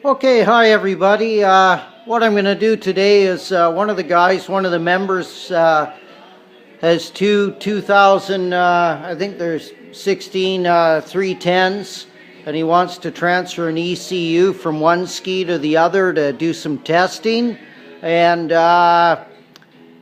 Okay, hi everybody. What I'm going to do today is one of the members has two 2000, I think there's 16 310s, and he wants to transfer an ECU from one ski to the other to do some testing. And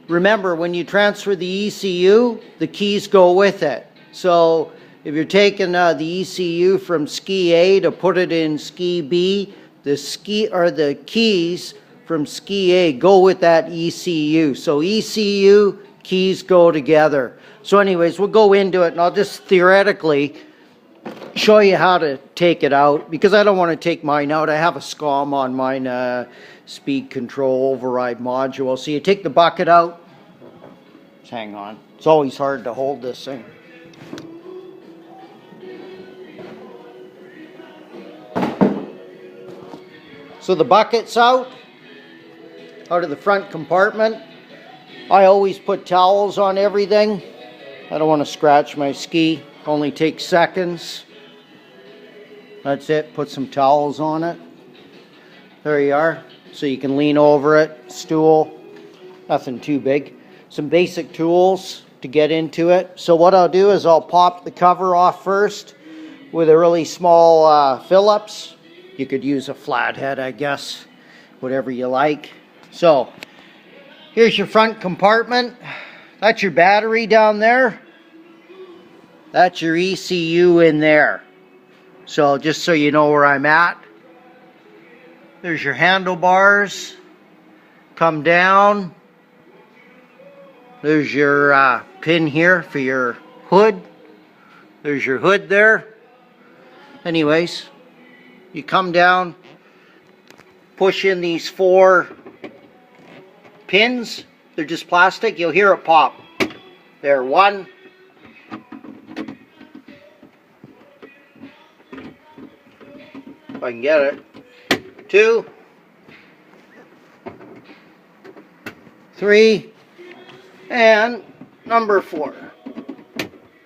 remember, when you transfer the ECU, the keys go with it. So if you're taking the ECU from ski A to put it in ski B, the keys from ski A go with that ECU. So ECU, keys go together. So anyways, we'll go into it and I'll just theoretically show you how to take it out, because I don't want to take mine out. I have a SCOM on mine, speed control override module. So you take the bucket out. Just hang on. It's always hard to hold this thing. So the bucket's out of the front compartment. I always put towels on everything. I don't want to scratch my ski. Only takes seconds. That's it. Put some towels on it. There you are. So you can lean over it. Stool. Nothing too big. Some basic tools to get into it. So what I'll do is I'll pop the cover off first with a really small Phillips. You could use a flathead, I guess, whatever you like. So, here's your front compartment. That's your battery down there. That's your ECU in there. So, just so you know where I'm at. There's your handlebars. Come down. There's your pin here for your hood. There's your hood there. Anyways, you come down, push in these 4 pins. They're just plastic. You'll hear it pop. There, 1. If I can get it. 2. 3. And number 4.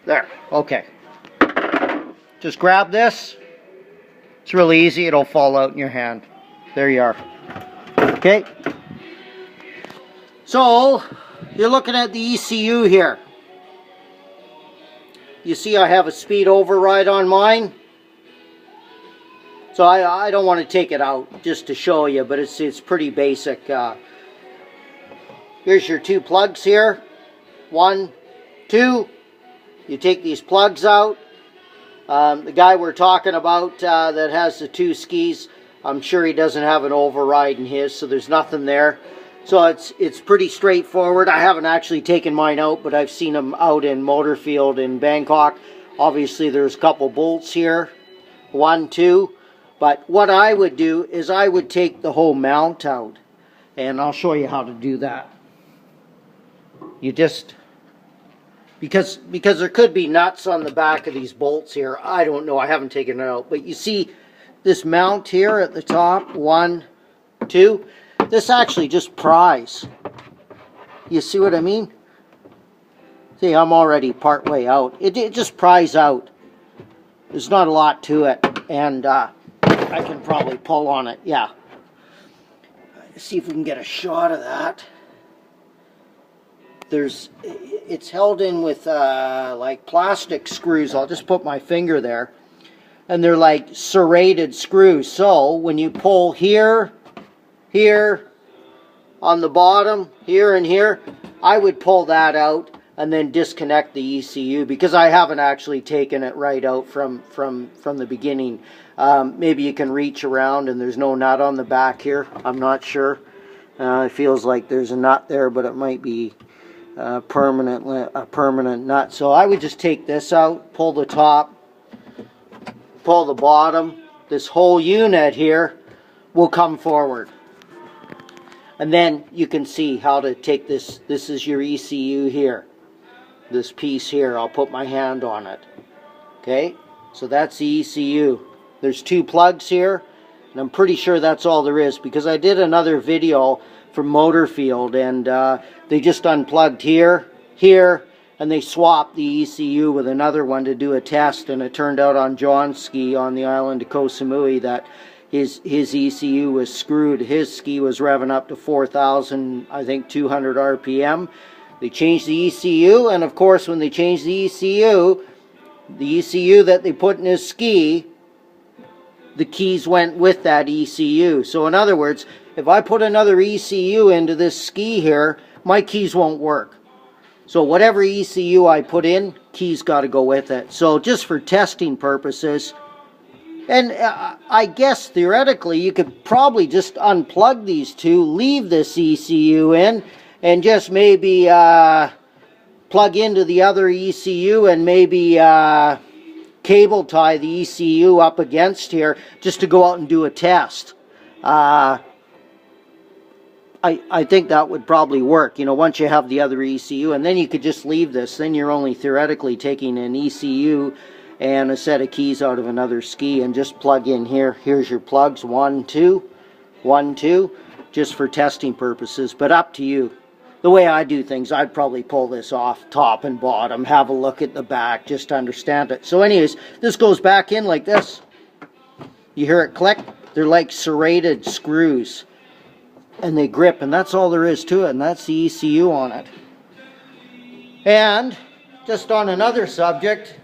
There. Okay. Just grab this. It's really easy. It'll fall out in your hand. There you are. Okay. So, you're looking at the ECU here. You see I have a speed override on mine. So I don't want to take it out just to show you, but it's pretty basic. Here's your 2 plugs here. 1, 2. You take these plugs out. The guy we're talking about that has the 2 skis, I'm sure he doesn't have an override in his, so there's nothing there. So it's pretty straightforward. I haven't actually taken mine out, but I've seen them out in Motorfield in Bangkok. Obviously there's a couple bolts here, 1, 2. But what I would do is I would take the whole mount out, and I'll show you how to do that. You just... Because there could be nuts on the back of these bolts here. I don't know. I haven't taken it out. But you see this mount here at the top. 1, 2. This actually just pries. You see what I mean? See, I'm already part way out. It just pries out. There's not a lot to it. And I can probably pull on it. Yeah. Let's see if we can get a shot of that. It's held in with like plastic screws. I'll just put my finger there, and they're like serrated screws. So when you pull here, here, on the bottom, here and here, I would pull that out and then disconnect the ECU, because I haven't actually taken it right out from the beginning. Maybe you can reach around and there's no nut on the back here. I'm not sure. It feels like there's a nut there, but it might be a permanent nut. So I would just take this out, pull the top, pull the bottom. This whole unit here will come forward, and then you can see how to take this. This is your ECU here, this piece here. I'll put my hand on it. Okay, so that's the ECU. There's 2 plugs here, and I'm pretty sure that's all there is, because I did another video from Motorfield, and they just unplugged here, and they swapped the ECU with another one to do a test, and it turned out on John's ski on the island of Koh Samui that his ECU was screwed. His ski was revving up to 4,000, I think 200 RPM. They changed the ECU, and of course when they changed the ECU that they put in his ski, the keys went with that ECU. So in other words, if I put another ECU into this ski here, my keys won't work. So whatever ECU I put in, keys got to go with it. So just for testing purposes, and I guess theoretically you could probably just unplug these two, leave this ECU in, and just maybe plug into the other ECU and maybe cable tie the ECU up against here just to go out and do a test. I think that would probably work, you know, once you have the other ECU, and then you could just leave this. Then you're only theoretically taking an ECU and a set of keys out of another ski and just plug in here. Here's your plugs, 1, 2, 1, 2, just for testing purposes, but up to you. The way I do things, I'd probably pull this off top and bottom, have a look at the back, just to understand it. So anyways, this goes back in like this. You hear it click? They're like serrated screws. And they grip, and that's all there is to it, and that's the ECU on it. And just on another subject,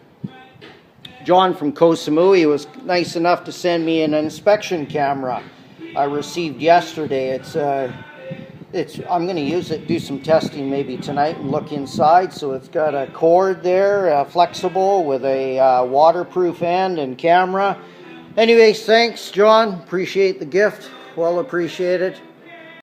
John from Koh Samui was nice enough to send me an inspection camera I received yesterday. I'm going to use it, do some testing maybe tonight and look inside. So it's got a cord there, flexible with a waterproof end and camera. Anyways, thanks John, appreciate the gift, well appreciated.